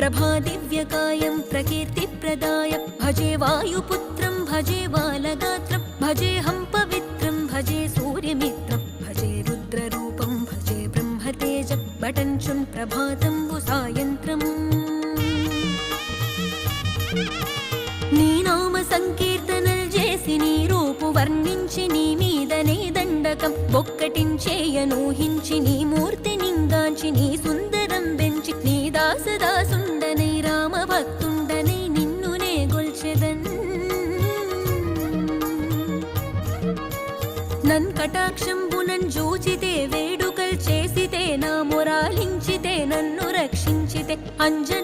ప్రభాదివ్యకాయం ప్రకీర్తిప్రదాయ భజే వాయుపుత్రం భజే బాలగాత్రం భజేహం పవిత్రం భజే సూర్యమిత్రం భజే రుద్రరూపం భజే బ్రహ్మతేజం బటంచున్ ప్రభాతంబు సాయంత్రం నీ నామ సంకీర్తనల్ చేసి నీ రూపు వర్ణించి నీ మీదనే దండకం ఒక్కటించేయనూహించి నీ మూర్తి నింగాంచి నీ సుందరం బెంచి నీ దాసదాసుండనై రామభక్తుండనై నిన్నునే గొల్చెదన్ నన్ కటాక్షంబునన్ జూచితే వేడుకల్ చేసితే నా మొరాలించితే నన్ను రక్షించితే అంజలి